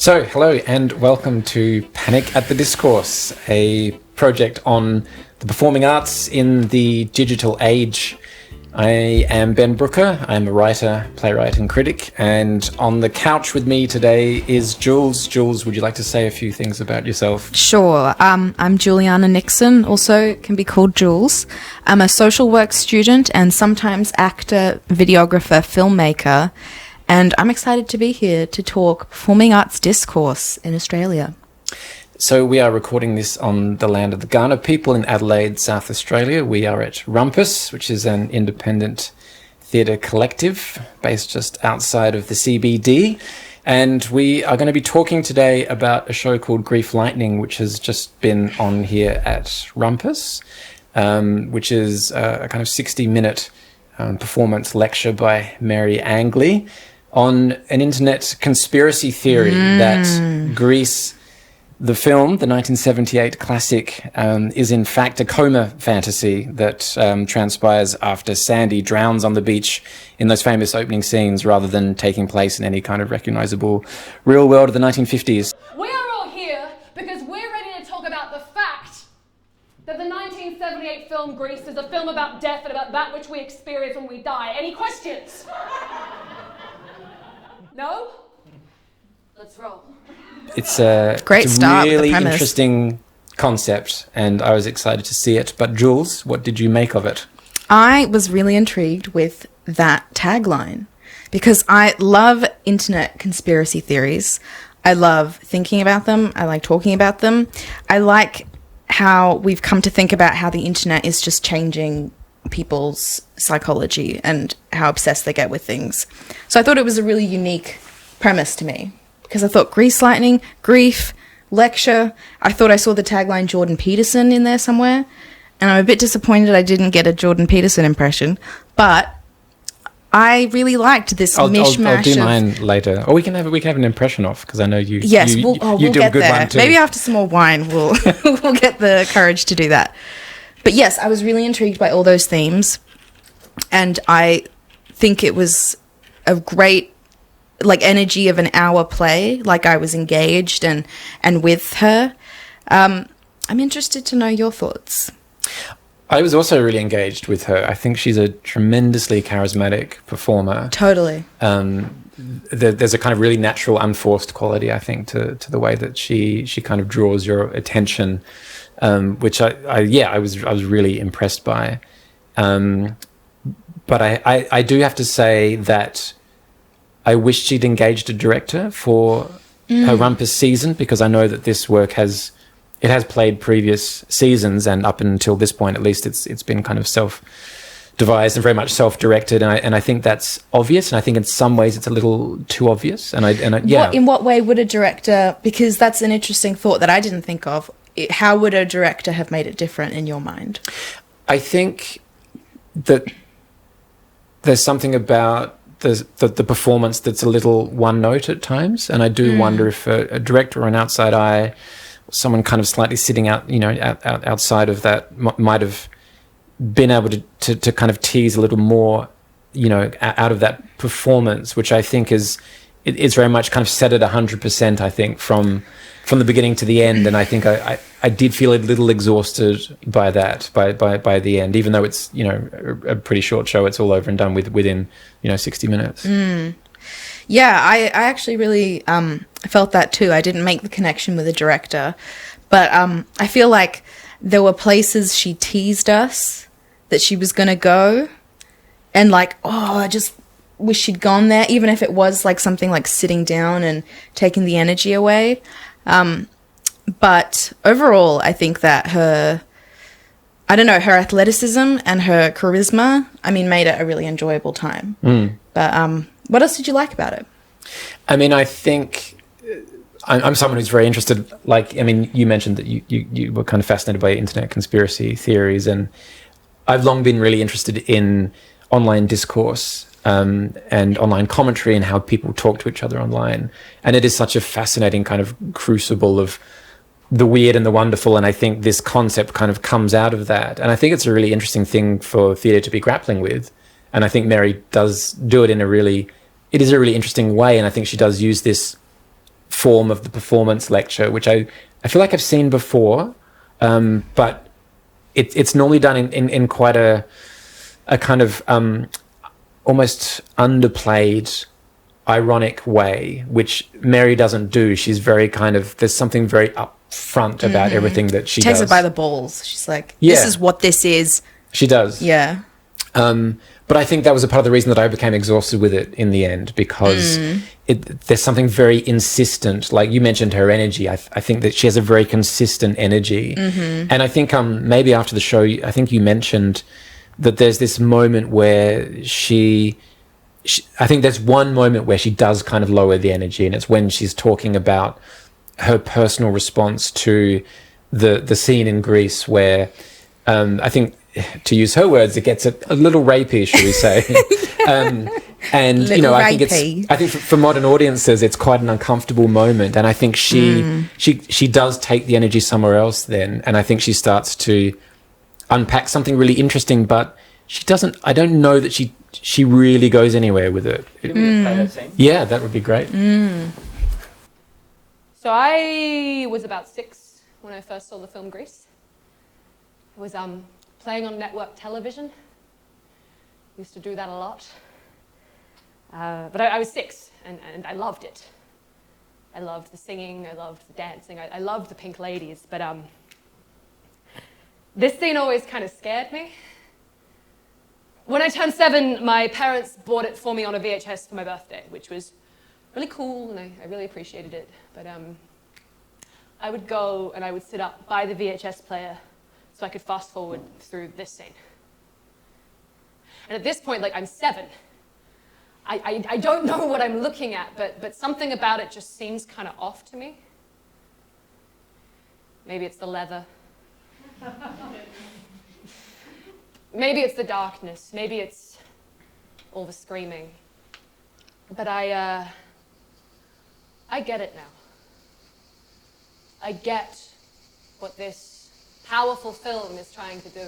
So, hello and welcome to Panic at the Discourse, a project on the performing arts in the digital age. I am Ben Brooker. I'm a writer, playwright and critic, and on the couch with me today is Jules. Jules, would you like to say a few things about yourself? Sure. I'm Juliana Nixon, also can be called Jules. I'm a social work student and sometimes actor, videographer, filmmaker, and I'm excited to be here to talk performing arts discourse in Australia. So we are recording this on the land of the Kaurna people in Adelaide, South Australia. We are at Rumpus, which is an independent theatre collective based just outside of the CBD. And we are going to be talking today about a show called Grief Lightning, which has just been on here at Rumpus, which is a kind of 60-minute performance lecture by Mary Angley on an internet conspiracy theory that Greece, the film, the 1978 classic, is in fact a coma fantasy that transpires after Sandy drowns on the beach in those famous opening scenes rather than taking place in any kind of recognisable real world of the 1950s. We are all here because we're ready to talk about the fact that the 1978 film Grease is a film about death and about that which we experience when we die. Any questions? No? Let's roll. It's a really interesting concept, and I was excited to see it. But Jules, what did you make of it? I was really intrigued with that tagline because I love internet conspiracy theories. I love thinking about them. I like talking about them. I like how we've come to think about how the internet is just changing people's psychology and how obsessed they get with things. So I thought it was a really unique premise to me. Because I thought Grease Lightning, grief, lecture. I thought I saw the tagline Jordan Peterson in there somewhere. And I'm a bit disappointed I didn't get a Jordan Peterson impression. But I really liked this mishmash. I'll do mine later. Or we can have an impression off, because I know you. Yes, we'll do get a good there. one too. Maybe after some more wine, we'll get the courage to do that. But yes, I was really intrigued by all those themes. And I think it was a great energy of an hour play. Like, I was engaged and with her. I'm interested to know your thoughts. I was also really engaged with her. I think she's a tremendously charismatic performer. Totally. There's a kind of really natural, unforced quality, I think, to the way that she kind of draws your attention, which I was really impressed by. But I do have to say that I wish she'd engaged a director for her Rumpus season, because I know that this work has played previous seasons, and up until this point, at least, it's been kind of self-devised and very much self-directed, and I think that's obvious, and I think in some ways it's a little too obvious. In what way would a director? Because that's an interesting thought that I didn't think of. How would a director have made it different in your mind? I think that there's something about the performance that's a little one note at times, and I do wonder if a director or an outside eye, someone kind of slightly sitting out, outside of that, might have been able to kind of tease a little more, out of that performance, which I think is very much kind of set at 100%. I think from the beginning to the end, and I think I did feel a little exhausted by that by the end, even though it's a pretty short show. It's all over and done within 60 minutes. Yeah, I actually really felt that too. I didn't make the connection with the director, but I feel like there were places she teased us that she was going to go, and I just wish she'd gone there, even if it was something like sitting down and taking the energy away. But overall, I think that her athleticism and her charisma, made it a really enjoyable time. But what else did you like about it? I think I'm someone who's very interested. You mentioned that you were kind of fascinated by internet conspiracy theories, and I've long been really interested in online discourse and online commentary and how people talk to each other online. And it is such a fascinating kind of crucible of the weird and the wonderful, and I think this concept kind of comes out of that. And I think it's a really interesting thing for theatre to be grappling with. And I think Mary does do it in a really interesting way, and I think she does use this form of the performance lecture, which I feel like I've seen before, but it's normally done in quite a kind of almost underplayed, ironic way, which Mary doesn't do. She's very kind of, there's something very upfront about everything that she Takes does. it by the balls. She's like, this is what this is. She does. Yeah. But I think that was a part of the reason that I became exhausted with it in the end, because there's something very insistent. Like you mentioned her energy. I think that she has a very consistent energy. And I think maybe after the show, I think you mentioned that there's this moment where she I think there's one moment where she does kind of lower the energy, and it's when she's talking about her personal response to the scene in Greece where I think, to use her words, it gets a little rapey, should we say. And little you know, rapey. I think for modern audiences it's quite an uncomfortable moment, and I think she does take the energy somewhere else then, and I think she starts to unpack something really interesting, but she doesn't, I don't know that she really goes anywhere with it. Can we play that scene? Yeah, that would be great. So I was about 6 when I first saw the film Grease. It was playing on network television. Used to do that a lot. But I was 6, and I loved it. I loved the singing, I loved the dancing, I loved the Pink Ladies, but this scene always kind of scared me. When I turned 7, my parents bought it for me on a VHS for my birthday, which was really cool, and I really appreciated it. But I would go and I would sit up by the VHS player so I could fast forward through this scene. And at this point, like, I'm 7. I don't know what I'm looking at, but something about it just seems kind of off to me. Maybe it's the leather. Maybe it's the darkness. Maybe it's all the screaming. But I get it now. I get what this powerful film is trying to do.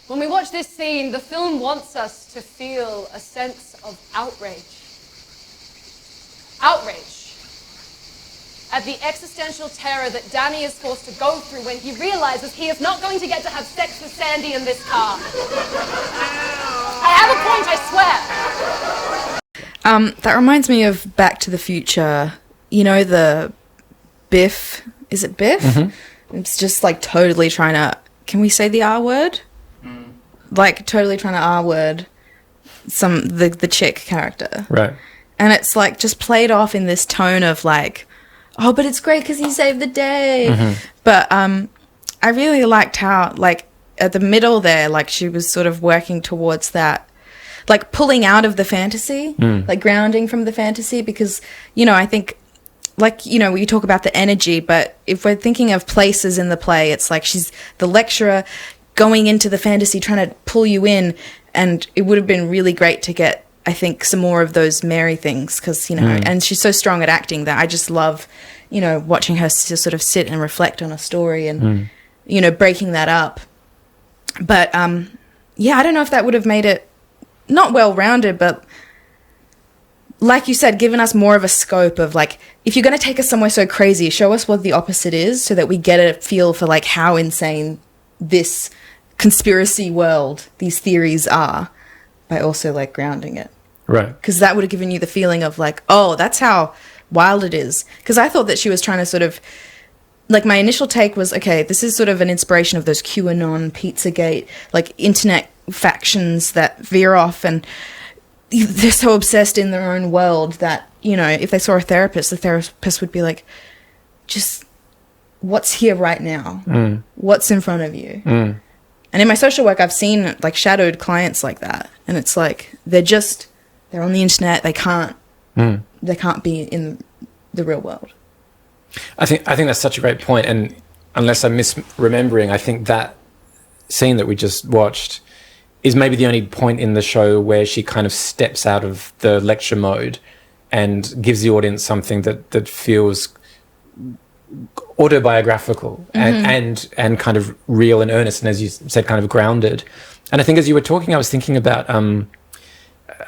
When we watch this scene, the film wants us to feel a sense of outrage. Outrage at the existential terror that Danny is forced to go through when he realizes he is not going to get to have sex with Sandy in this car. I have a point, I swear. That reminds me of Back to the Future. You know, the Biff, is it Biff? It's just like totally trying to, can we say the R word? Like totally trying to R word the chick character. Right. And it's like just played off in this tone of like, oh, but it's great because he saved the day. But I really liked how, like, at the middle there, like, she was sort of working towards that, like, pulling out of the fantasy, like, grounding from the fantasy, because, you know, I think, like, you know, we talk about the energy, but if we're thinking of places in the play, it's like she's the lecturer going into the fantasy, trying to pull you in, and it would have been really great to get, I think, some more of those Mary things, because, you know, and she's so strong at acting that I just love, you know, watching her sort of sit and reflect on a story and, you know, breaking that up. But, yeah, I don't know if that would have made it not well-rounded, but like you said, given us more of a scope of, like, if you're going to take us somewhere so crazy, show us what the opposite is so that we get a feel for, like, how insane this conspiracy world, these theories are, by also, like, grounding it. Right. Because that would have given you the feeling of, like, oh, that's how wild it is. Because I thought that she was trying to sort of, like, my initial take was, okay, this is sort of an inspiration of those QAnon, Pizzagate, like, internet factions that veer off, and they're so obsessed in their own world that, you know, if they saw a therapist, the therapist would be like, just, what's here right now? What's in front of you? And in my social work, I've seen, like, shadowed clients like that. And it's like, they're on the internet, they can't be in the real world. I think that's such a great point, and unless I'm misremembering, I think that scene that we just watched is maybe the only point in the show where she kind of steps out of the lecture mode and gives the audience something that feels autobiographical and kind of real and earnest, and as you said, kind of grounded. And I think as you were talking, I was thinking about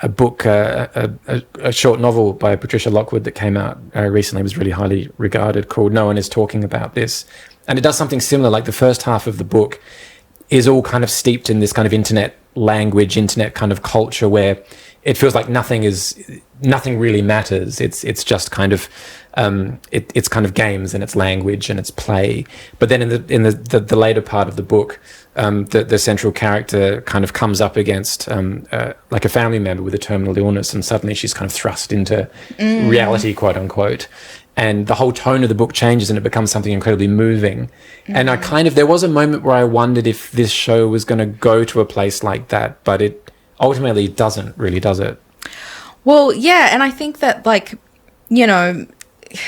a book, a short novel by Patricia Lockwood that came out recently, was really highly regarded, called No One Is Talking About This. And it does something similar. Like the first half of the book is all kind of steeped in this kind of internet language, internet kind of culture, where it feels like nothing really matters. It's just kind of it's kind of games and it's language and it's play. But then in the later part of the book, the central character kind of comes up against like a family member with a terminal illness, and suddenly she's kind of thrust into reality, quote unquote. And the whole tone of the book changes and it becomes something incredibly moving. And there was a moment where I wondered if this show was going to go to a place like that, but it ultimately doesn't really, does it? Well, yeah, and I think that, like, you know,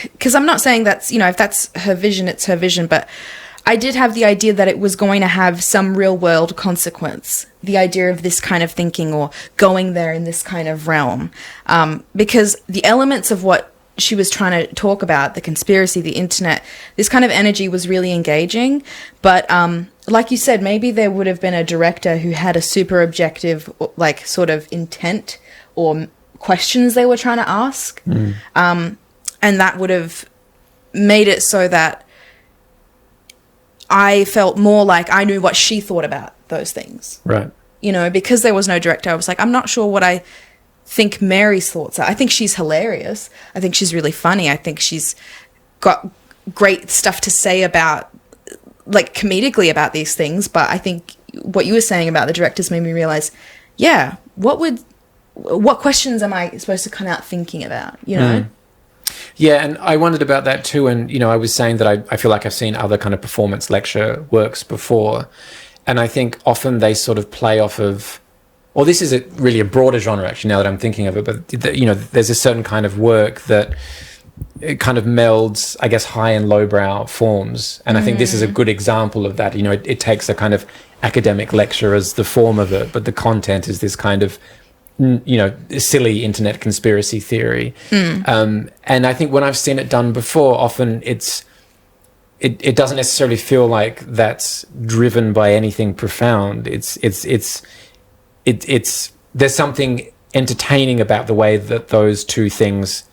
because I'm not saying that's, you know, if that's her vision, it's her vision, but I did have the idea that it was going to have some real world consequence, the idea of this kind of thinking or going there in this kind of realm, because the elements of what she was trying to talk about, the conspiracy, the internet, this kind of energy was really engaging. But like you said, maybe there would have been a director who had a super objective, like, sort of intent or questions they were trying to ask. And that would have made it so that I felt more like I knew what she thought about those things. Right. You know, because there was no director, I was like, I'm not sure what I think Mary's thoughts are. I think she's hilarious. I think she's really funny. I think she's got great stuff to say about, like, comedically about these things. But I think what you were saying about the directors made me realize, yeah, what questions am I supposed to come out thinking about, you know? Yeah, and I wondered about that too. And, you know, I was saying that I feel like I've seen other kind of performance lecture works before. And I think often they sort of play off of, well, this is really a broader genre, actually, now that I'm thinking of it. But, you know, there's a certain kind of work that it kind of melds, I guess, high and lowbrow forms. And I think this is a good example of that. You know, it takes a kind of academic lecture as the form of it, but the content is this kind of, you know, silly internet conspiracy theory. And I think when I've seen it done before, often it doesn't necessarily feel like that's driven by anything profound. There's something entertaining about the way that those two things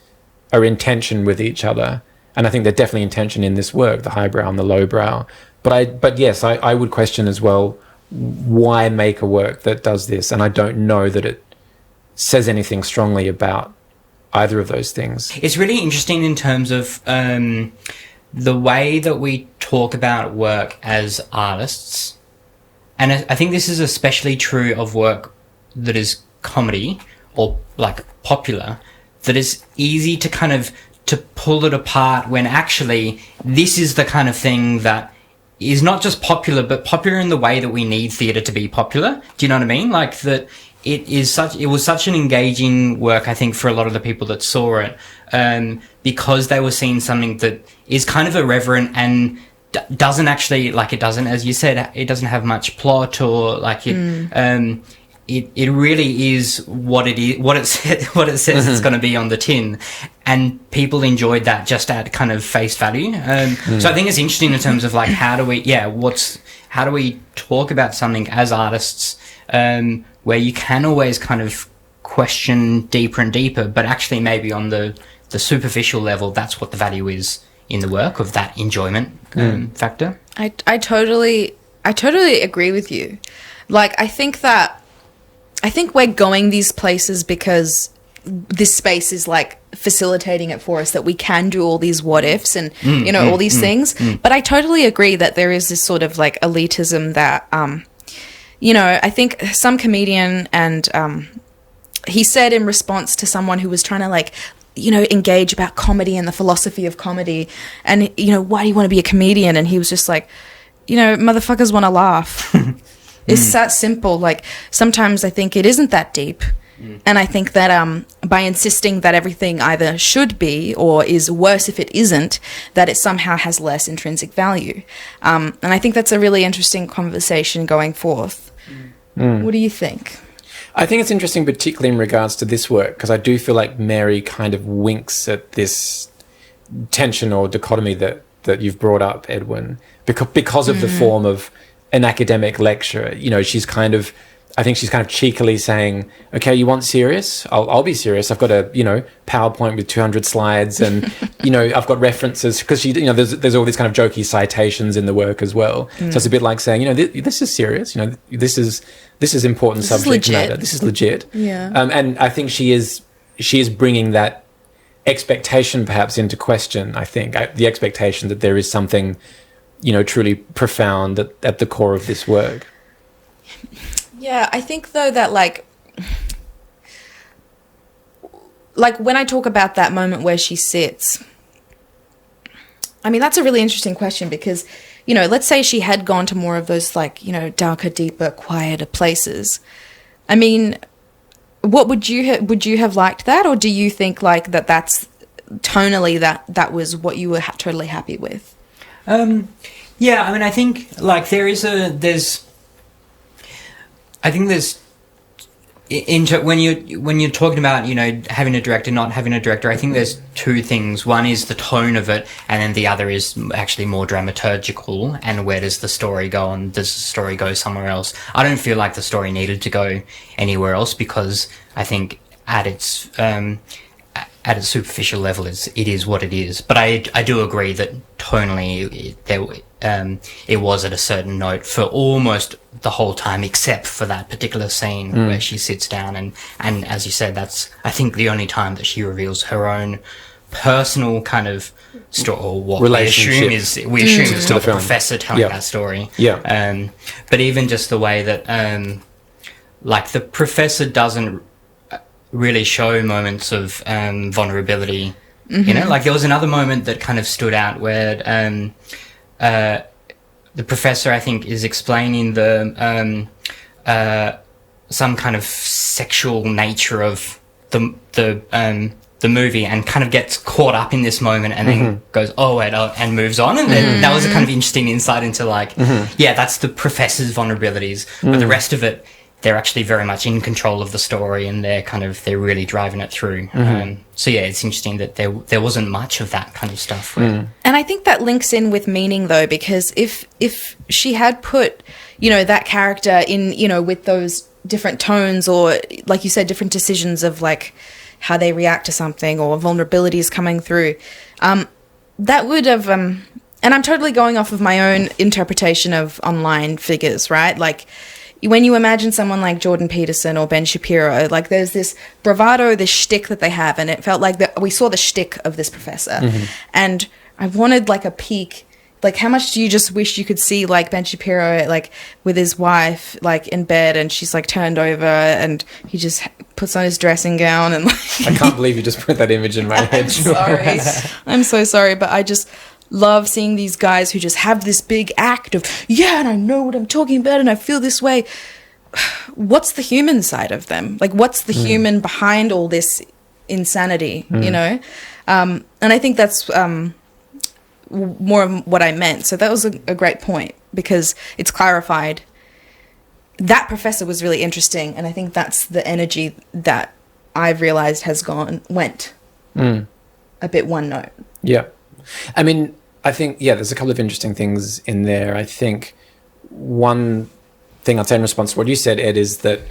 are in tension with each other. And I think they're definitely in tension in this work, the highbrow and the lowbrow. But yes, I would question as well, why make a work that does this? And I don't know that it says anything strongly about either of those things. It's really interesting in terms of the way that we talk about work as artists. And I think this is especially true of work that is comedy or, like, popular, that is easy to kind of to pull it apart when actually this is the kind of thing that is not just popular, but popular in the way that we need theatre to be popular. Do you know what I mean? Like, that it was such an engaging work, I think, for a lot of the people that saw it, because they were seeing something that is kind of irreverent and doesn't actually, like, it doesn't, as you said, it doesn't have much plot or, like, it really is what it is, what it says it's going to be on the tin, and people enjoyed that just at kind of face value. So I think it's interesting in terms of, like, how do we talk about something as artists, where you can always kind of question deeper and deeper, but actually maybe on the superficial level, that's what the value is in the work, of that enjoyment factor. I totally agree with you. Like, I think we're going these places because this space is, like, facilitating it for us, that we can do all these what ifs and you know, all these things. But I totally agree that there is this sort of, like, elitism that you know, I think some comedian, and he said in response to someone who was trying to, like, you know, engage about comedy and the philosophy of comedy, and, you know, why do you want to be a comedian? And he was just like, you know, motherfuckers want to laugh. It's that simple. Like, sometimes I think it isn't that deep. And I think that by insisting that everything either should be or is worse if it isn't, that it somehow has less intrinsic value. And I think that's a really interesting conversation going forth. What do you think? I think it's interesting, particularly in regards to this work, because I do feel like Mary kind of winks at this tension or dichotomy that you've brought up, Edwin, because of the form of an academic lecture. You know, she's kind of I think she's kind of cheekily saying, okay, you want serious? I'll be serious. I've got a, PowerPoint with 200 slides and, I've got references because there's all these kind of jokey citations in the work as well. So it's a bit like saying, this is serious. This is important subject matter. This is legit. Yeah. And I think she is bringing that expectation perhaps into question, I think. The expectation that there is something, truly profound at the core of this work. Yeah, I think though that like when I talk about that moment where she sits, I mean, that's a really interesting question because, let's say she had gone to more of those like, darker, deeper, quieter places. I mean, what would you have liked that? Or do you think like that's tonally that was what you were totally happy with? Yeah, I mean, I think like when you're talking about having a director, not having a director, I think there's two things. One is the tone of it, and then the other is actually more dramaturgical. And where does the story go? And does the story go somewhere else? I don't feel like the story needed to go anywhere else because I think at its superficial level, it is what it is. But I do agree that tonally it was at a certain note for almost the whole time, except for that particular scene where she sits down and as you said, that's I think the only time that she reveals her own personal kind of story, or what we assume is not the professor telling that story. Yeah. But even just the way that like the professor doesn't really show moments of vulnerability. Like there was another moment that kind of stood out where the professor, I think, is explaining the some kind of sexual nature of the movie and kind of gets caught up in this moment and then goes and moves on, and then that was a kind of interesting insight into like that's the professor's vulnerabilities, but the rest of it, they're actually very much in control of the story and they're really driving it through. So yeah, it's interesting that there wasn't much of that kind of stuff. And I think that links in with meaning though, because if she had put, that character in, with those different tones or like you said, different decisions of like how they react to something or vulnerabilities coming through, that would have, and I'm totally going off of my own interpretation of online figures, right? Like, when you imagine someone like Jordan Peterson or Ben Shapiro, like there's this bravado, this shtick that they have, and it felt like we saw the shtick of this professor. And I wanted like a peek, like how much do you just wish you could see like Ben Shapiro like with his wife like in bed and she's like turned over and he just puts on his dressing gown and like I can't believe you just put that image in my head. I'm sorry. I'm so sorry, but I just love seeing these guys who just have this big act of, and I know what I'm talking about and I feel this way. What's the human side of them? Like, what's the human behind all this insanity, And I think that's more of what I meant. So that was a great point because it's clarified. That professor was really interesting, and I think that's the energy that I've realised went a bit one note. Yeah. I mean, I think, there's a couple of interesting things in there. I think one thing I'd say in response to what you said, Ed, is that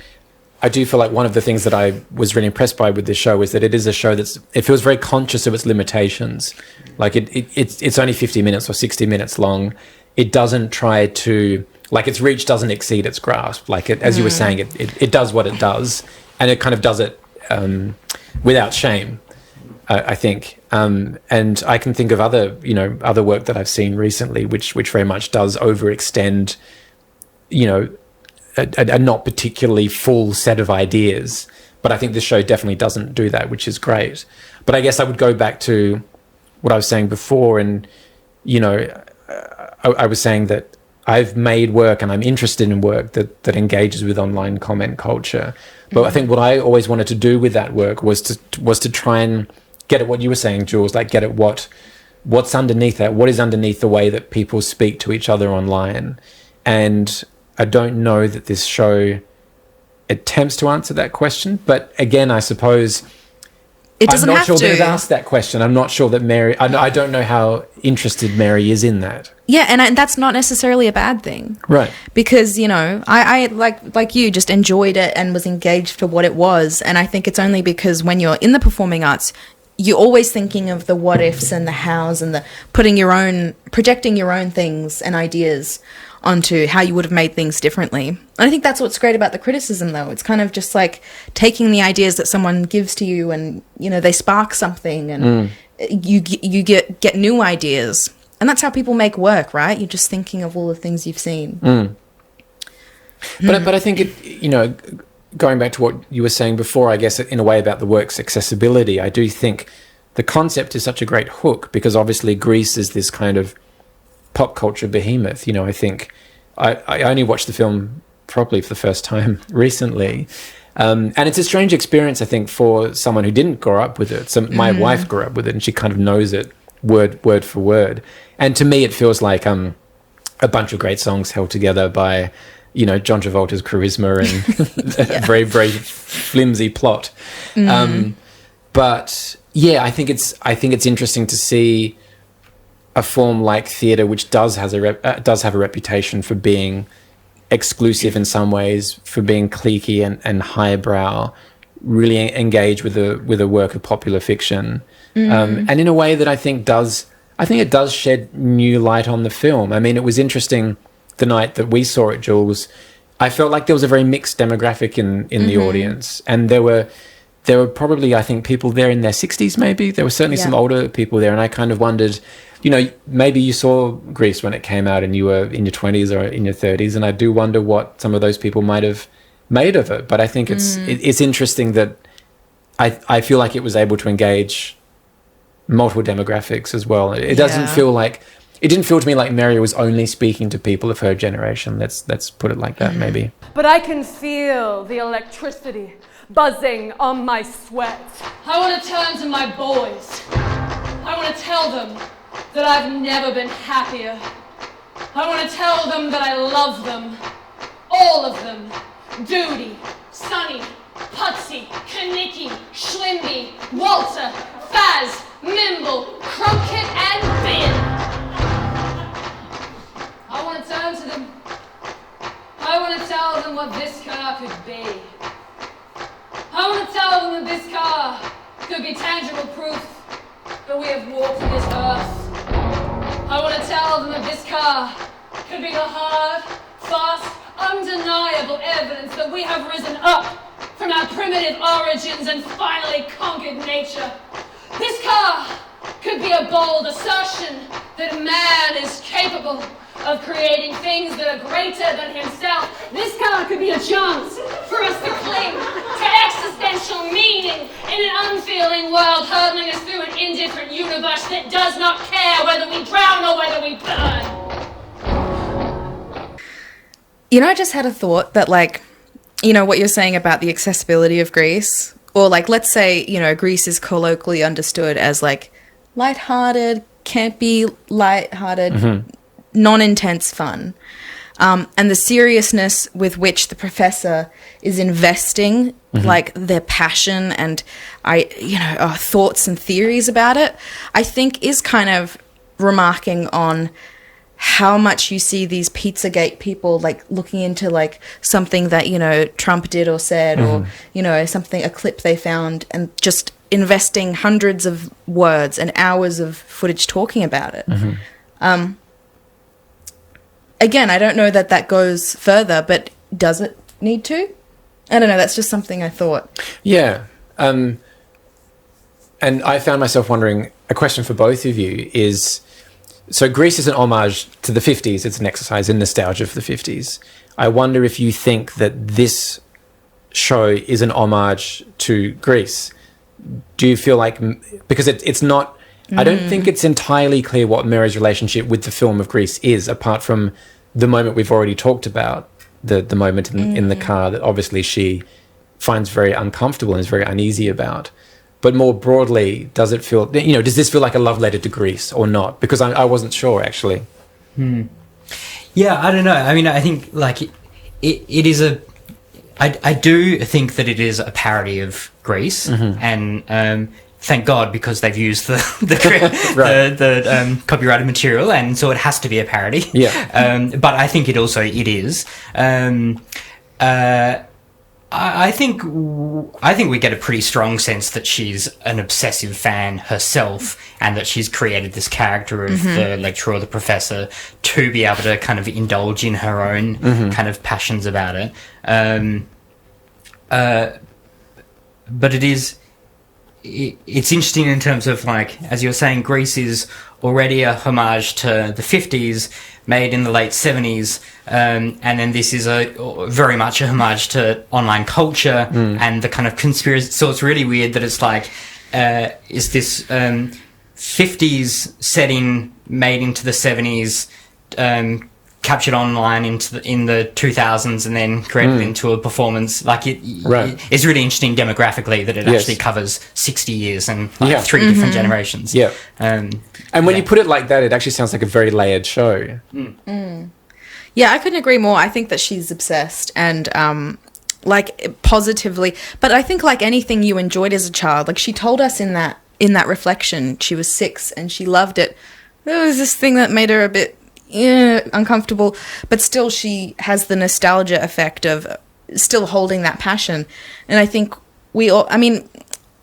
I do feel like one of the things that I was really impressed by with this show is that it is a show it feels very conscious of its limitations. Like it's only 50 minutes or 60 minutes long. It doesn't try to, like its reach doesn't exceed its grasp. Like as you were saying, it does what it does, and it kind of does it without shame. I think, and I can think of other work that I've seen recently, which very much does overextend, a not particularly full set of ideas. But I think this show definitely doesn't do that, which is great. But I guess I would go back to what I was saying before, and I was saying that I've made work and I'm interested in work that engages with online comment culture. But I think what I always wanted to do with that work was to try and get at what you were saying, Jules, like get at what's underneath that, what is underneath the way that people speak to each other online. And I don't know that this show attempts to answer that question. But again, I suppose It doesn't I'm not have sure to. they've asked that question. I'm not sure that Mary... I don't know how interested Mary is in that. Yeah, and that's not necessarily a bad thing. Right. Because, you know, I like you, just enjoyed it and was engaged for what it was. And I think it's only because when you're in the performing arts, you're always thinking of the what ifs and the hows and the projecting your own things and ideas onto how you would have made things differently. And I think that's what's great about the criticism, though. It's kind of just like taking the ideas that someone gives to you and, you know, they spark something and you get new ideas. And that's how people make work, right? You're just thinking of all the things you've seen. But I think, you know, going back to what you were saying before, I guess, in a way about the work's accessibility, I do think the concept is such a great hook because obviously Greece is this kind of pop culture behemoth. You know, I think I only watched the film properly for the first time recently. And it's a strange experience, I think, for someone who didn't grow up with it. So my wife grew up with it and she kind of knows it word for word. And to me, it feels like a bunch of great songs held together by, you know, John Travolta's charisma and a very, very flimsy plot. But yeah, I think it's interesting to see a form like theatre, which does have a reputation for being exclusive in some ways, for being cliquey and highbrow, really engage with a work of popular fiction, and in a way that I think it does shed new light on the film. I mean, it was interesting the night that we saw it, Jules. I felt like there was a very mixed demographic in the audience, and there were probably, I think, people there in their 60s maybe. There were certainly some older people there, and I kind of wondered, you know, maybe you saw Grease when it came out and you were in your 20s or in your 30s, and I do wonder what some of those people might have made of it. But I think it's interesting that I feel like it was able to engage multiple demographics as well. It doesn't feel like... It didn't feel to me like Mary was only speaking to people of her generation. Let's put it like that, maybe. But I can feel the electricity buzzing on my sweat. I want to turn to my boys. I want to tell them that I've never been happier. I want to tell them that I love them. All of them. Doody, Sonny, Putsy, Kanicki, Schlimby, Walter, Faz, Mimble, Cronkit, and Bin. I want to turn to them. I want to tell them what this car could be. I want to tell them that this car could be tangible proof that we have walked this earth. I want to tell them that this car could be the hard, fast, undeniable evidence that we have risen up from our primitive origins and finally conquered nature. This car could be a bold assertion that man is capable of creating things that are greater than himself. This car could be a chance for us to cling to existential meaning in an unfeeling world, hurtling us through an indifferent universe that does not care whether we drown or whether we burn. You know, I just had a thought that, like, you know, what you're saying about the accessibility of Greece, or like, let's say, you know, Greece is colloquially understood as like lighthearted, campy, lighthearted, non-intense fun. And the seriousness with which the professor is investing, like their passion and thoughts and theories about it, I think is kind of remarking on how much you see these Pizzagate people like looking into like something that, you know, Trump did or said, or, you know, a clip they found, and just investing hundreds of words and hours of footage talking about it. Again, I don't know that goes further, but does it need to? I don't know. That's just something I thought. Yeah. And I found myself wondering, a question for both of you is, so Greece is an homage to the 50s. It's an exercise in nostalgia for the 50s. I wonder if you think that this show is an homage to Greece. Do you feel like, because it's not, I don't think it's entirely clear what Mary's relationship with the film of Greece is, apart from the moment we've already talked about, the moment in the car that obviously she finds very uncomfortable and is very uneasy about. But more broadly, does it feel, you know, does this feel like a love letter to Greece or not? Because I wasn't sure, actually. Yeah, I don't know. I mean, I think like it is I do think that it is a parody of Grease, and thank God, because they've used the copyrighted material, and so it has to be a parody. Yeah. But I think it is. I think we get a pretty strong sense that she's an obsessive fan herself, and that she's created this character of the lecturer or the professor to be able to kind of indulge in her own kind of passions about it. But it's interesting in terms of, like, as you were saying, Grease is already a homage to the 50s, made in the late 70s, and then this is very much a homage to online culture and the kind of conspiracy. So it's really weird that it's like, is this 50s setting made into the 70s, captured online in the 2000s, and then created into a performance. Like it's really interesting demographically that it actually covers 60 years and three different generations. Yeah. And when you put it like that, it actually sounds like a very layered show. Yeah, I couldn't agree more. I think that she's obsessed and like positively, but I think like anything you enjoyed as a child, like she told us in that reflection, she was 6 and she loved it. There was this thing that made her a bit uncomfortable, but still she has the nostalgia effect of still holding that passion. And I think we all, I mean,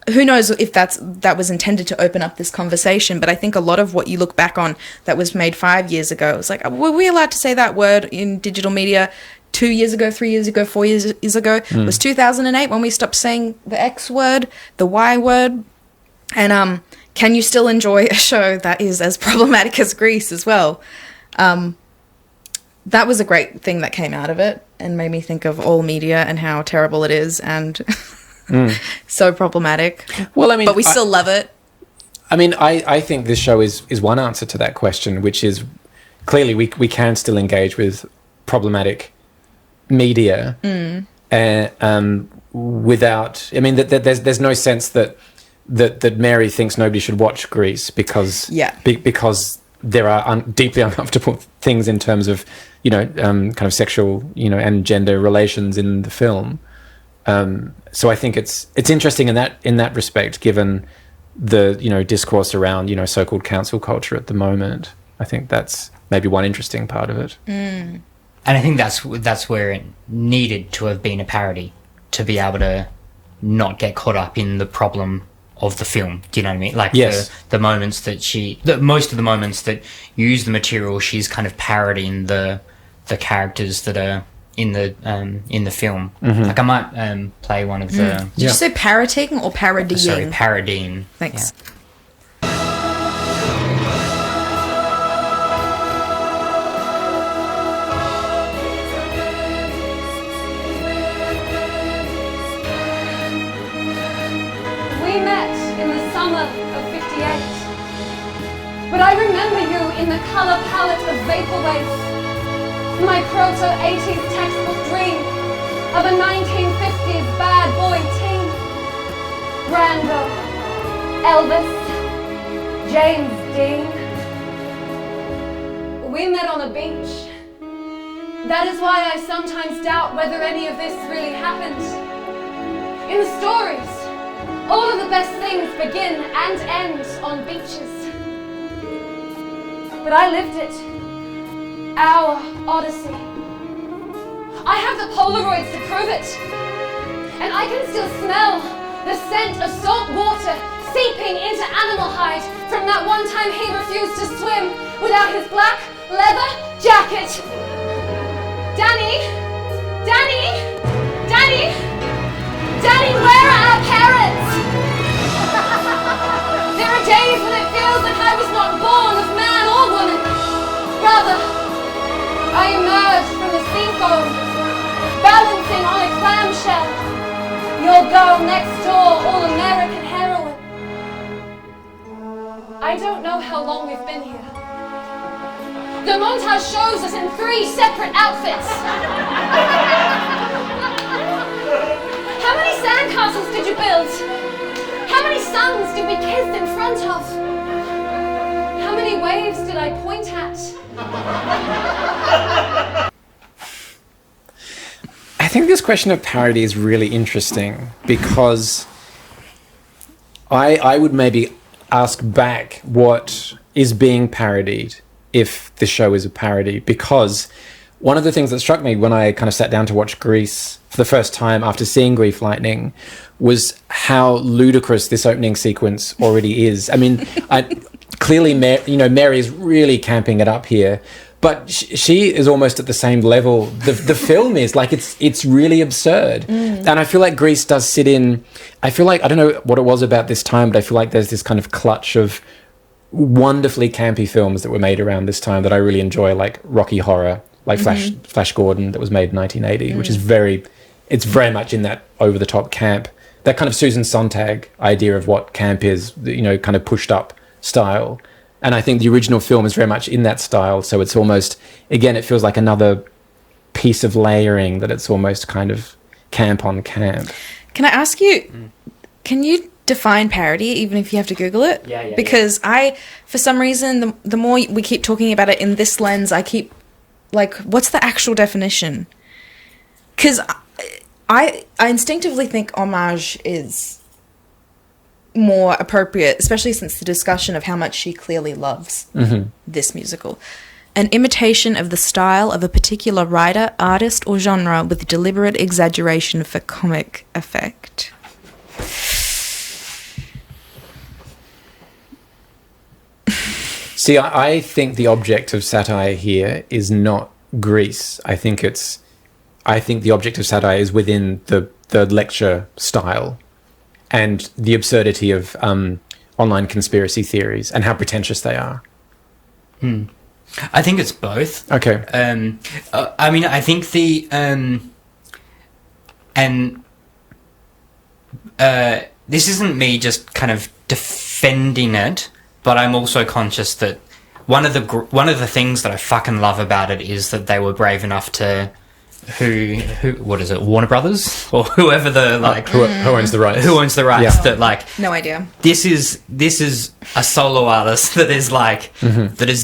who knows if that was intended to open up this conversation, but I think a lot of what you look back on that was made 5 years ago, it's like, were we allowed to say that word in digital media 2 years ago, 3 years ago, 4 years ago? It was 2008 when we stopped saying the X word, the Y word. And can you still enjoy a show that is as problematic as Grease as well? That was a great thing that came out of it and made me think of all media and how terrible it is and so problematic. Well, I mean, but we still love it. I mean, I think this show is one answer to that question, which is clearly we can still engage with problematic media without. I mean, there's no sense that Mary thinks nobody should watch Grease because there are deeply uncomfortable things in terms of, kind of sexual, and gender relations in the film. So I think it's interesting in that respect, given the, discourse around, so-called cancel culture at the moment. I think that's maybe one interesting part of it. And I think that's where it needed to have been a parody, to be able to not get caught up in the problem of the film. Do you know what I mean? Like the moments that most of the moments that use the material, she's kind of parodying the characters that are in the film. Like I might play one of the. Did you say parroting or parodying? Sorry, parodying. Thanks. Yeah. But I remember you in the colour palette of vaporwave, my proto-80s textbook dream of a 1950s bad boy teen. Brando, Elvis, James Dean. We met on a beach. That is why I sometimes doubt whether any of this really happened. In the stories, all of the best things begin and end on beaches. But I lived it. Our odyssey. I have the Polaroids to prove it. And I can still smell the scent of salt water seeping into animal hide from that one time he refused to swim without his black leather jacket. Danny! Danny! Danny! Danny, where are our parents? There are days when it feels like I was not born of man or woman. Rather, I emerged from the sea foam, balancing on a clamshell. Your girl next door, all-American heroine. I don't know how long we've been here. The montage shows us in 3 separate outfits. How many sandcastles did you build? How many suns did we kiss in front of? How many waves did I point at? think this question of parody is really interesting because I would maybe ask back what is being parodied if the show is a parody, because one of the things that struck me when I kind of sat down to watch Grease for the first time after seeing Grief Lightning was how ludicrous this opening sequence already is. I mean, clearly, Mary is really camping it up here, but she is almost at the same level the film is. Like, it's really absurd. And I feel like Grease does sit in... I feel like, I don't know what it was about this time, but I feel like there's this kind of clutch of wonderfully campy films that were made around this time that I really enjoy, like Rocky Horror, like Flash Gordon, that was made in 1980, which is very much in that over-the-top camp. That kind of Susan Sontag idea of what camp is, kind of pushed up style. And I think the original film is very much in that style. So it's almost, again, it feels like another piece of layering, that it's almost kind of camp on camp. Can I ask you, can you define parody, even if you have to Google it? Yeah. Because for some reason, the more we keep talking about it in this lens, I keep, like, what's the actual definition? Because I instinctively think homage is more appropriate, especially since the discussion of how much she clearly loves this musical. An imitation of the style of a particular writer, artist, or genre with deliberate exaggeration for comic effect. See, I think the object of satire here is not Grease. I think the object of satire is within the lecture style and the absurdity of online conspiracy theories and how pretentious they are. I think it's both. Okay. I mean, I think this isn't me just kind of defending it, but I'm also conscious that one of the things that I fucking love about it is that they were brave enough to what is it, Warner Brothers or whoever who owns the rights? Who owns the rights? Yeah. That, like, No idea. This is a solo artist that is like that has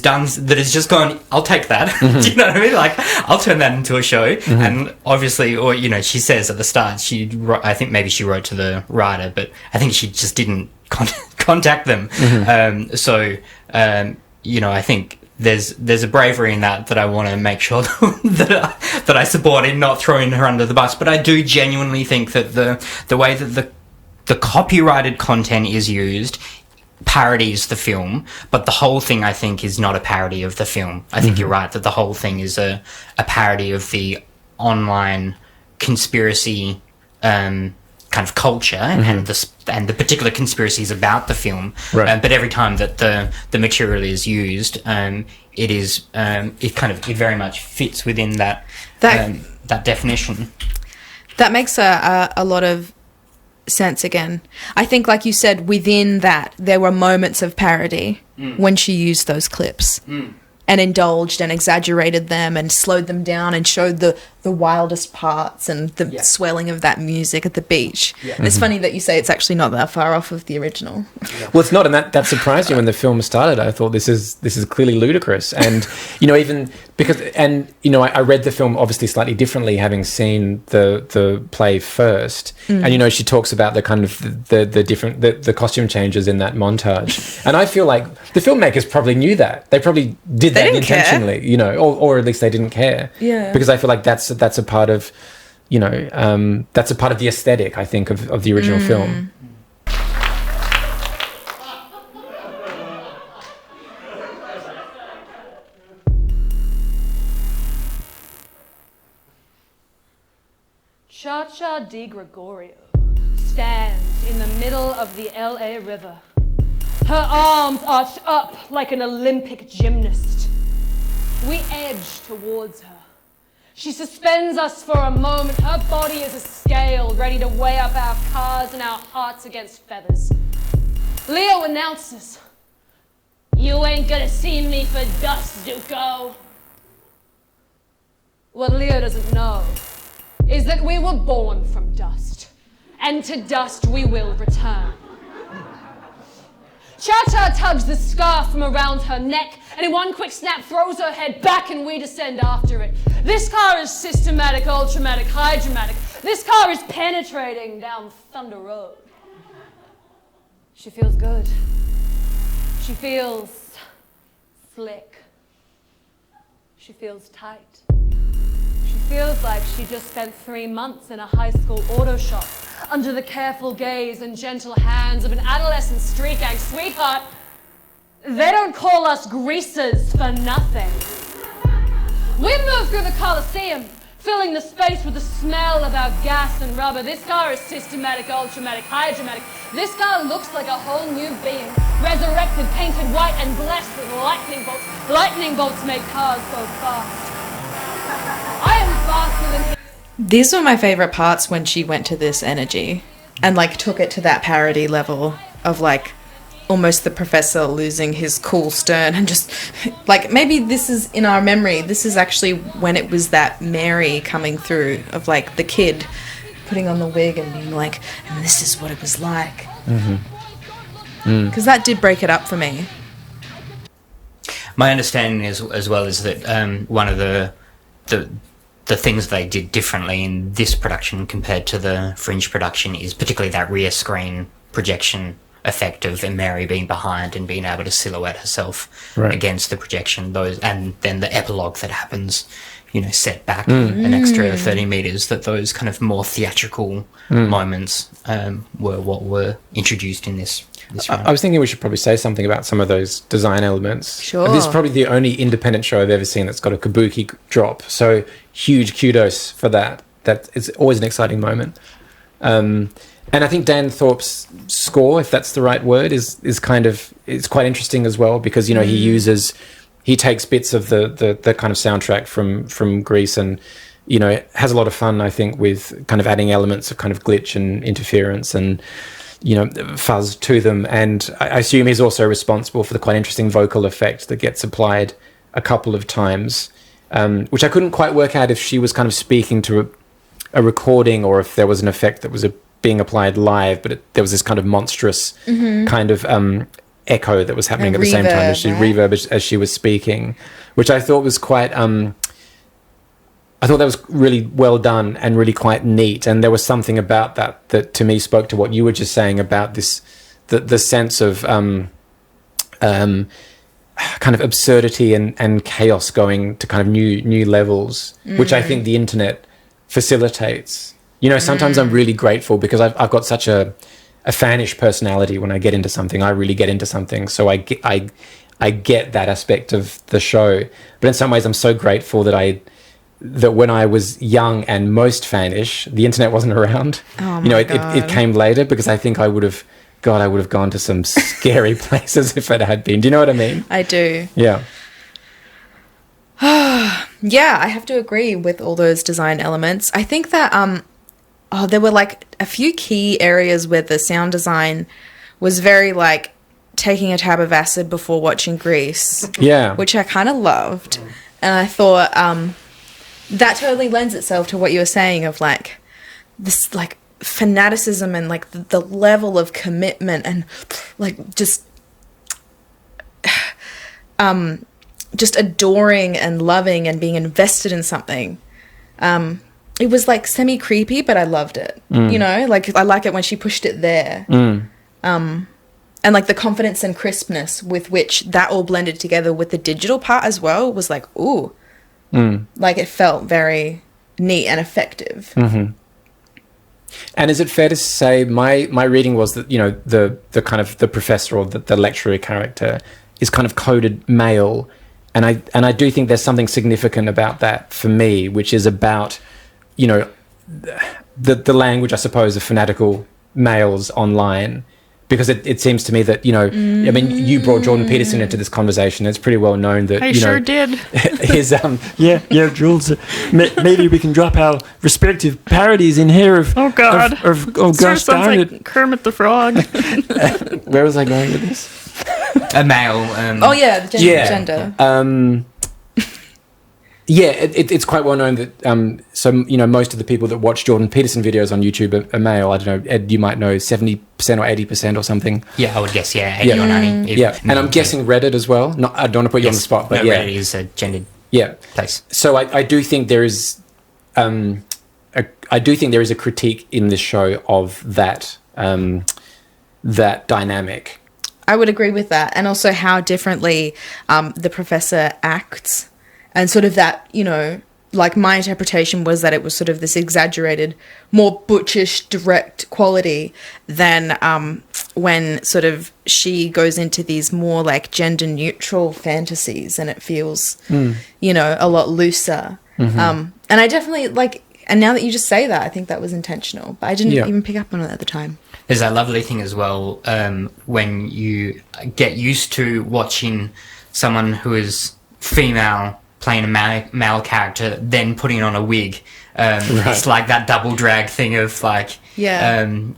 just gone, I'll take that. Do you know what I mean? Like, I'll turn that into a show. And obviously, or she says at the start, I think maybe she wrote to the writer, but I think she just didn't contact them. I think there's a bravery in that I want to make sure that I support in not throwing her under the bus. But I do genuinely think that the way that the copyrighted content is used parodies the film, but the whole thing, I think, is not a parody of the film. I think you're right that the whole thing is a parody of the online conspiracy kind of culture and the particular conspiracies about the film. Right. But every time that the material is used, it very much fits within that definition. That makes a lot of sense again. I think, like you said, within that, there were moments of parody when she used those clips and indulged and exaggerated them and slowed them down and showed the wildest parts and the swelling of that music at the beach. Yeah. And it's funny that you say it's actually not that far off of the original. Well, it's not, and that surprised you when the film started. I thought this is clearly ludicrous, and even because I read the film obviously slightly differently, having seen the play first, and she talks about the kind of the different the costume changes in that montage, and I feel like the filmmakers probably knew that. They probably did that intentionally, or at least they didn't care. Yeah, because I feel like that's a part of that's a part of the aesthetic, I think, of the original film. Cha-Cha Di Gregorio stands in the middle of the LA River, her arms arched up like an Olympic gymnast. We edge towards her. She suspends us for a moment. Her body is a scale, ready to weigh up our cars and our hearts against feathers. Leo announces, "You ain't gonna see me for dust, Zuko." What Leo doesn't know is that we were born from dust, and to dust we will return. Cha-Cha tugs the scarf from around her neck, and in one quick snap throws her head back, and we descend after it. This car is systematic, ultramatic, high dramatic. This car is penetrating down Thunder Road. She feels good. She feels slick. She feels tight. She feels like she just spent 3 months in a high school auto shop under the careful gaze and gentle hands of an adolescent street gang sweetheart. They don't call us greasers for nothing. We move through the Coliseum, filling the space with the smell of our gas and rubber. This car is systematic, ultramatic, high dramatic. This car looks like a whole new being, resurrected, painted white, and blessed with lightning bolts. Lightning bolts make cars go fast. I am faster than... These were my favorite parts when she went to this energy and like took it to that parody level of like almost the professor losing his cool stern and just like, maybe this is in our memory, this is actually when it was that Mary coming through of like the kid putting on the wig and being like, and this is what it was like. Because that did break it up for me. My understanding is, as well, is that one of the things they did differently in this production compared to the Fringe production is particularly that rear screen projection effect of Mary being behind and being able to silhouette herself against the projection. Those, and then the epilogue that happens, you know, set back an extra 30 meters. That those kind of more theatrical moments were what were introduced in this. I was thinking we should probably say something about some of those design elements. Sure. This is probably the only independent show I've ever seen that's got a kabuki drop. So huge kudos for that. That is always an exciting moment. And I think Dan Thorpe's score, if that's the right word, is kind of, it's quite interesting as well, because, you know, he takes bits of the kind of soundtrack from Grease and, you know, has a lot of fun, I think, with kind of adding elements of kind of glitch and interference and, you know, fuzz to them. And I assume he's also responsible for the quite interesting vocal effect that gets applied a couple of times, which I couldn't quite work out if she was kind of speaking to a recording or if there was an effect that was being applied live, but there was this kind of monstrous kind of echo that was happening at the same time as she reverb as she was speaking, which I thought was quite I thought that was really well done and really quite neat. And there was something about that to me spoke to what you were just saying about this, the sense of kind of absurdity and chaos going to kind of new levels, which I think the internet facilitates. You know, sometimes I'm really grateful because I've got such a fanish personality. When I get into something, I really get into something. So I get that aspect of the show. But in some ways, I'm so grateful that when I was young and most fanish, the internet wasn't around. Oh you know, my it came later, because I think I would have gone to some scary places if it had been. Do you know what I mean? I do. Yeah. Yeah, I have to agree with all those design elements. I think that there were like a few key areas where the sound design was very like taking a tab of acid before watching Grease. Yeah. Which I kind of loved. And I thought that totally lends itself to what you were saying of like this like fanaticism and like the level of commitment and like just adoring and loving and being invested in something. It was like semi-creepy, but I loved it. You know, like I like it when she pushed it there. And like the confidence and crispness with which that all blended together with the digital part as well was like, ooh. Like it felt very neat and effective. And is it fair to say my reading was that, you know, the kind of the professor or the lecturer character is kind of coded male, and I do think there's something significant about that for me, which is about, you know, the language, I suppose, of fanatical males online. Because it seems to me that, you know, I mean, you brought Jordan Peterson into this conversation. It's pretty well known that, I you know, sure did. His Yeah, Jules. Maybe we can drop our respective parodies in here of. Oh God! Oh gosh, darn it! Kermit the Frog. Where was I going with this? A male. Oh yeah, the gender. Yeah, it's quite well known that so, you know, most of the people that watch Jordan Peterson videos on YouTube are male. I don't know, Ed, you might know 70% or 80% or something. Yeah, I would guess, 80 or 90. And I'm guessing Reddit as well. I don't want to put you on the spot, but Reddit is a gendered Yeah. place. So I do think there is, I do think there is a critique in this show of that that dynamic. I would agree with that, and also how differently the professor acts, and sort of that, you know, like my interpretation was that it was sort of this exaggerated, more butchish, direct quality than when sort of she goes into these more like gender neutral fantasies, and it feels, you know, a lot looser. And I definitely like, and now that you just say that, I think that was intentional, but I didn't even pick up on it at the time. There's that lovely thing as well, when you get used to watching someone who is female playing a male character, then putting on a wig. It's like that double drag thing of like, thinking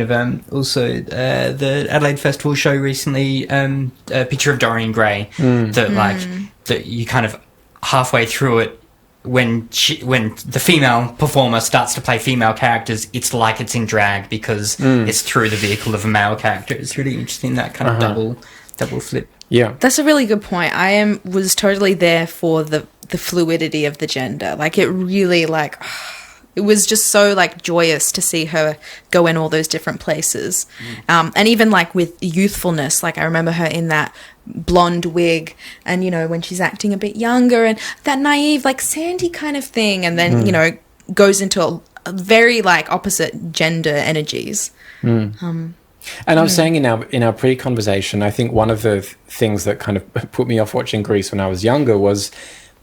of also the Adelaide Festival show recently, a picture of Dorian Gray, that you kind of halfway through it, when the female performer starts to play female characters, it's like it's in drag because it's through the vehicle of a male character. It's really interesting, that kind of double flip. Yeah, that's a really good point. Was totally there for the fluidity of the gender. Like, it really, like, it was just so like joyous to see her go in all those different places, and even like with youthfulness. Like, I remember her in that blonde wig, and you know, when she's acting a bit younger, and that naive like Sandy kind of thing, and then you know, goes into a very like opposite gender energies. And I was saying in our pre-conversation, I think one of the things that kind of put me off watching Grease when I was younger was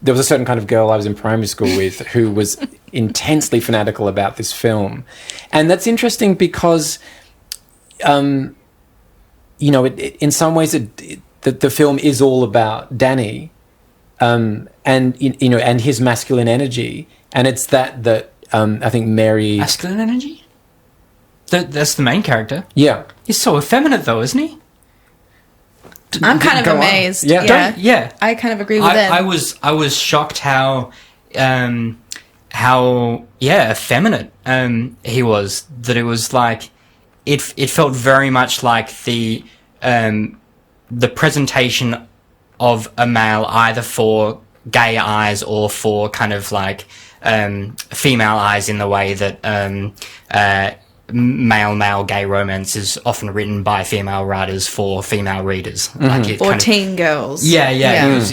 there was a certain kind of girl I was in primary school with who was intensely fanatical about this film. And that's interesting because, you know, in some ways the film is all about Danny, and you know, and his masculine energy, and it's that I think Mary... Masculine energy? That's the main character. Yeah. He's so effeminate, though, isn't he? I'm kind of amazed. Yeah. I kind of agree with that. I was shocked how effeminate he was. That it was like it felt very much like the presentation of a male, either for gay eyes or for kind of like female eyes, in the way that male gay romance is often written by female writers for female readers, like or teen girls. Yeah. It was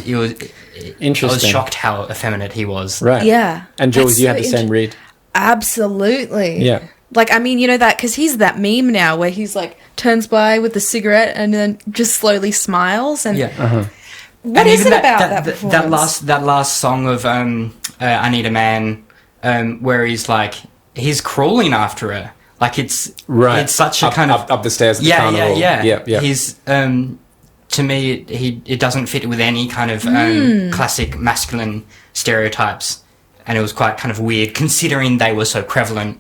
interesting. I was shocked how effeminate he was. Right. Yeah. And Jules, you had the same read. Absolutely. Yeah. Like, I mean, you know that because he's that meme now where he's like turns by with the cigarette and then just slowly smiles and. What is it about that performance? That last song of I Need a Man, where he's crawling after her. Like, it's such a kind of up the stairs of the carnival. Yeah. He's to me, it doesn't fit with any kind of classic masculine stereotypes, and it was quite kind of weird considering they were so prevalent,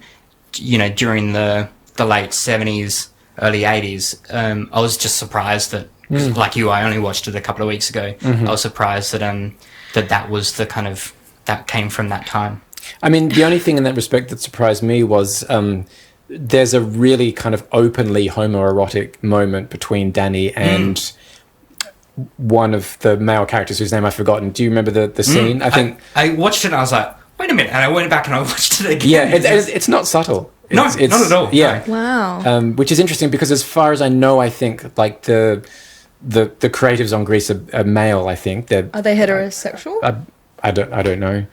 you know, during the late 70s, early 80s. I was just surprised that, like you, I only watched it a couple of weeks ago. I was surprised that that was the kind of, that came from that time. I mean, the only thing in that respect that surprised me was there's a really kind of openly homoerotic moment between Danny and one of the male characters whose name I've forgotten. Do you remember the scene? I watched it and I was like, wait a minute, and I went back and I watched it again. Yeah, it's not subtle. Not at all. Yeah. Wow. Which is interesting because, as far as I know, I think like the creatives on Grease are male. I think are they heterosexual? I don't know.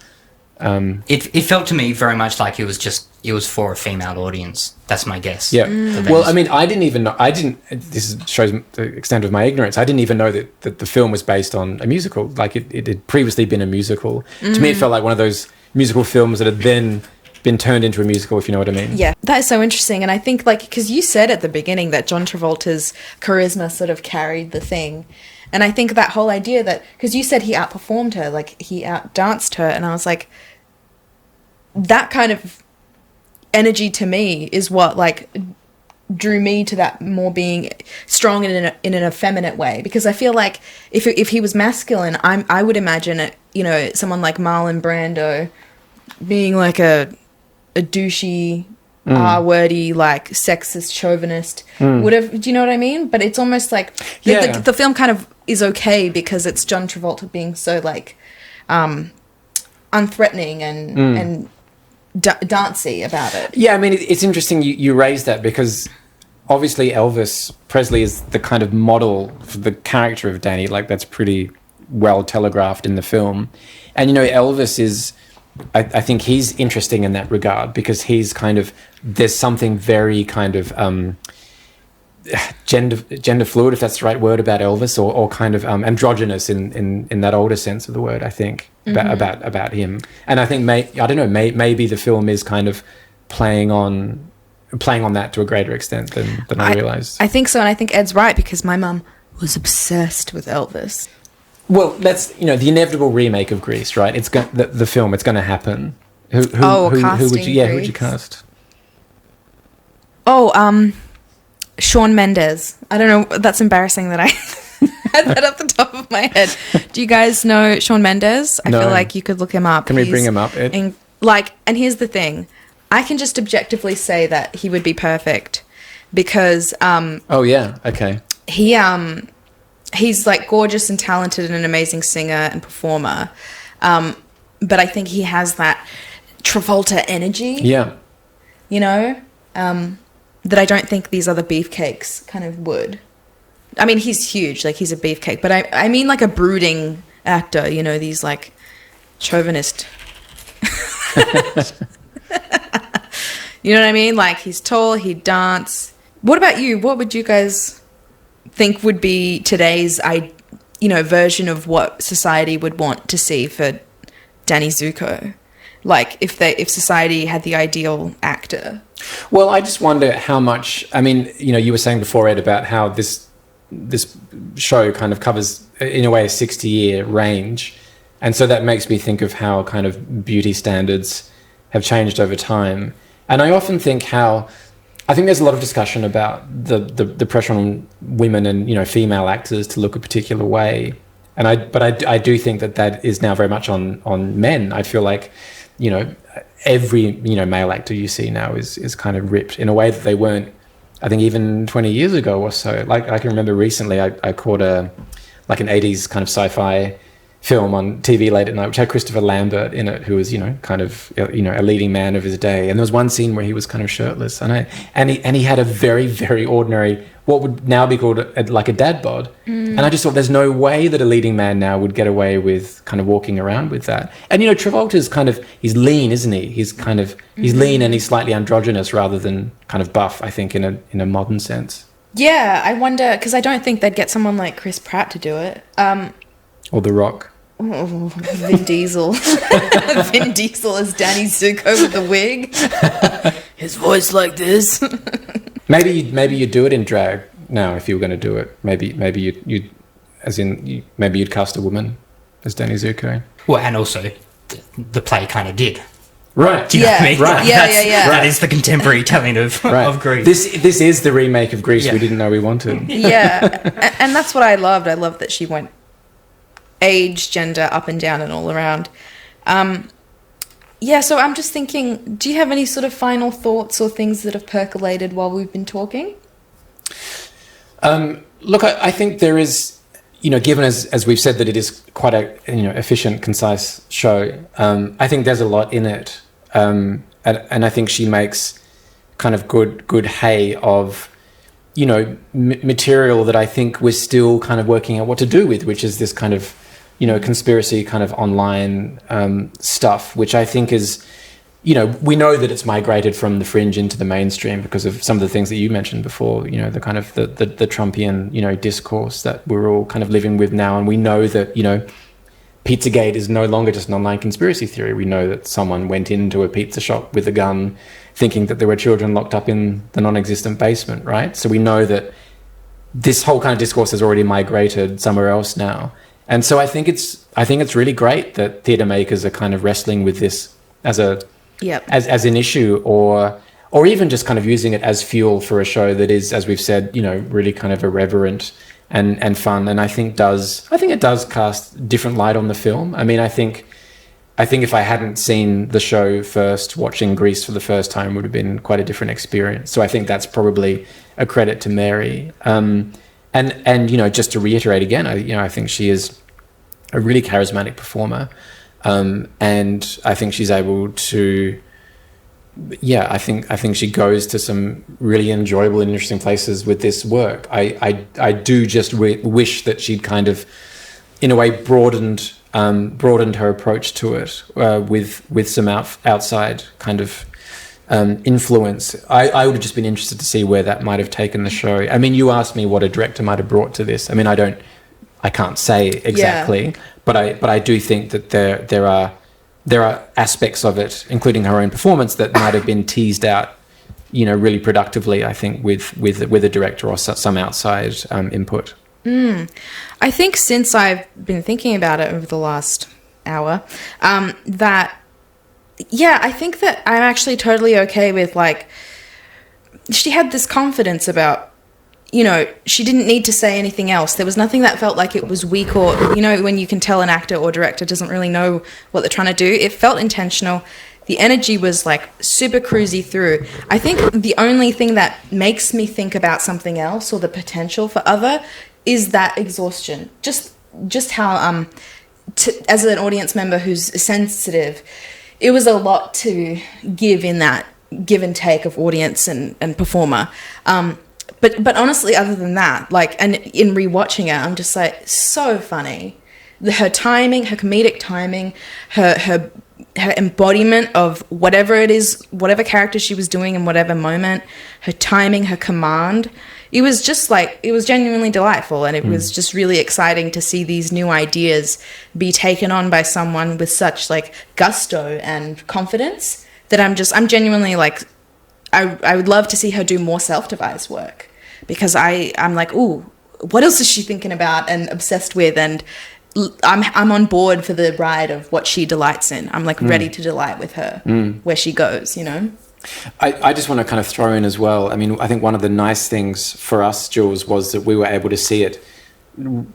It felt to me very much like it was for a female audience. That's my guess. Yeah. Well, I mean, I didn't even know. This shows the extent of my ignorance. I didn't even know that the film was based on a musical. Like it had previously been a musical. To me, it felt like one of those musical films that had then been turned into a musical, if you know what I mean. Yeah, that is so interesting. And I think, like, because you said at the beginning that John Travolta's charisma sort of carried the thing. And I think that whole idea that, because you said he outperformed her, like he outdanced her, and I was like, that kind of energy to me is what like drew me to that more being strong in an effeminate way, because I feel like if he was masculine, I would imagine it, you know, someone like Marlon Brando being like a douchey R-wordy, like sexist, chauvinist would have. Do you know what I mean? But it's almost like the film kind of is okay because it's John Travolta being so like unthreatening and dancey about it. Yeah, I mean, it's interesting you raise that because obviously Elvis Presley is the kind of model for the character of Danny. Like, that's pretty well telegraphed in the film. And, you know, Elvis is, I think he's interesting in that regard because he's kind of, there's something very kind of gender fluid, if that's the right word, about Elvis, or kind of androgynous in that older sense of the word, I think, about him. And I think, maybe the film is kind of playing on that to a greater extent than I realised. I think so, and I think Ed's right because my mum was obsessed with Elvis. Well, that's, you know, the inevitable remake of Grease, right? It's the film. It's going to happen. Who would you cast? Oh, Shawn Mendes. I don't know. That's embarrassing that I had that off the top of my head. Do you guys know Shawn Mendes? I feel like you could look him up. Can we bring him up, Ed? And here's the thing. I can just objectively say that he would be perfect because oh yeah, okay. He's like gorgeous and talented and an amazing singer and performer. But I think he has that Travolta energy. Yeah. You know? That I don't think these other beefcakes kind of would. I mean, he's huge, like he's a beefcake, but I mean like a brooding actor, you know, these like chauvinist. You know what I mean? Like he's tall, he'd dance. What about you? What would you guys think would be today's, version of what society would want to see for Danny Zuko? Like if society had the ideal actor. Well, I just wonder how much. I mean, you know, you were saying before, Ed, about how this show kind of covers, in a way, a 60-year range, and so that makes me think of how kind of beauty standards have changed over time. And I often think how, I think there's a lot of discussion about the pressure on women and, you know, female actors to look a particular way, but I do think that is now very much on men. I feel like, you know, every, you know, male actor you see now is kind of ripped in a way that they weren't, I think, even 20 years ago or so. Like I can remember recently I caught an 80s kind of sci-fi film on TV late at night, which had Christopher Lambert in it, who was, you know, kind of, you know, a leading man of his day. And there was one scene where he was kind of shirtless, and he had a very, very ordinary, what would now be called like a dad bod. And I just thought, there's no way that a leading man now would get away with kind of walking around with that. And, you know, Travolta's kind of, he's lean, isn't he? He's kind of, he's lean and he's slightly androgynous rather than kind of buff, I think, in a modern sense. Yeah, I wonder, because I don't think they'd get someone like Chris Pratt to do it. Or The Rock. Oh, Vin Diesel. Vin Diesel as Danny Zuko with the wig. His voice like this. Maybe you'd do it in drag now if you were going to do it. Maybe you'd cast a woman as Danny Zuko. Well, and also the play kind of did. Right. Do you know what I mean? Right. Yeah. That is the contemporary telling of Grease. This is the remake of Grease we didn't know we wanted. Yeah. And that's what I loved. I loved that she went age, gender, up and down and all around. So I'm just thinking, do you have any sort of final thoughts or things that have percolated while we've been talking? Look, I think there is, you know, given as we've said that it is quite a, you know, efficient, concise show, I think there's a lot in it. And I think she makes kind of good hay of, you know, material that I think we're still kind of working out what to do with, which is this kind of, you know, conspiracy kind of online stuff, which I think is, you know, we know that it's migrated from the fringe into the mainstream because of some of the things that you mentioned before, you know, the kind of the Trumpian, you know, discourse that we're all kind of living with now. And we know that, you know, Pizzagate is no longer just an online conspiracy theory. We know that someone went into a pizza shop with a gun thinking that there were children locked up in the non-existent basement, right? So we know that this whole kind of discourse has already migrated somewhere else now. And so I think it's really great that theatre makers are kind of wrestling with this as an issue, or even just kind of using it as fuel for a show that is, as we've said, you know, really kind of irreverent and fun. And I think it does cast different light on the film. I mean, I think I think if I hadn't seen the show first, watching Grease for the first time would have been quite a different experience. So I think that's probably a credit to Mary. And just to reiterate again, I think she is a really charismatic performer, and I think she's able to. Yeah, I think she goes to some really enjoyable and interesting places with this work. I do just wish that she'd kind of, in a way, broadened her approach to it with some outside kind of influence. I would have just been interested to see where that might have taken the show. I mean, you asked me what a director might have brought to this. I mean, I can't say exactly, but I do think that there are aspects of it, including her own performance, that might have been teased out, really productively, I think, with a director or some outside input. I think since I've been thinking about it over the last hour, I think that I'm actually totally okay with, like, she had this confidence about, she didn't need to say anything else. There was nothing that felt like it was weak or, when you can tell an actor or director doesn't really know what they're trying to do. It felt intentional. The energy was, like, super cruisy through. I think the only thing that makes me think about something else or the potential for other is that exhaustion. Just how, as an audience member who's sensitive, it was a lot to give in that give and take of audience and performer. But honestly, other than that, like, and in rewatching it, I'm just like, so funny. Her timing, her comedic timing, her embodiment of whatever it is, whatever character she was doing in whatever moment, her timing, her command. It was just like, it was genuinely delightful, and it was just really exciting to see these new ideas be taken on by someone with such, like, gusto and confidence that I'm genuinely, like, I would love to see her do more self-devised work, because I'm like, ooh, what else is she thinking about and obsessed with? And I'm on board for the ride of what she delights in. I'm, like, ready to delight with her where she goes, I just want to kind of throw in as well. I mean, I think one of the nice things for us, Jules, was that we were able to see it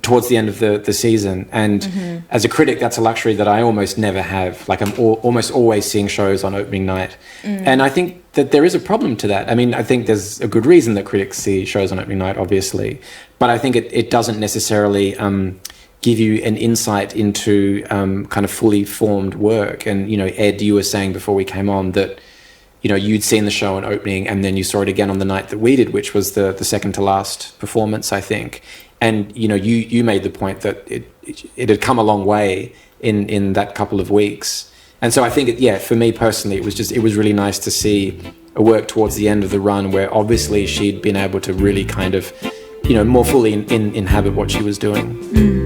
towards the end of the season. And as a critic, that's a luxury that I almost never have. Like, I'm almost always seeing shows on opening night. And I think that there is a problem to that. I mean, I think there's a good reason that critics see shows on opening night, obviously. But I think it doesn't necessarily give you an insight into kind of fully formed work. And, Ed, you were saying before we came on that, you'd seen the show on opening and then you saw it again on the night that we did, which was the second to last performance, I think. And, you made the point that it had come a long way in that couple of weeks. And so I think, for me personally, it was really nice to see a work towards the end of the run where obviously she'd been able to really kind of, more fully inhabit what she was doing.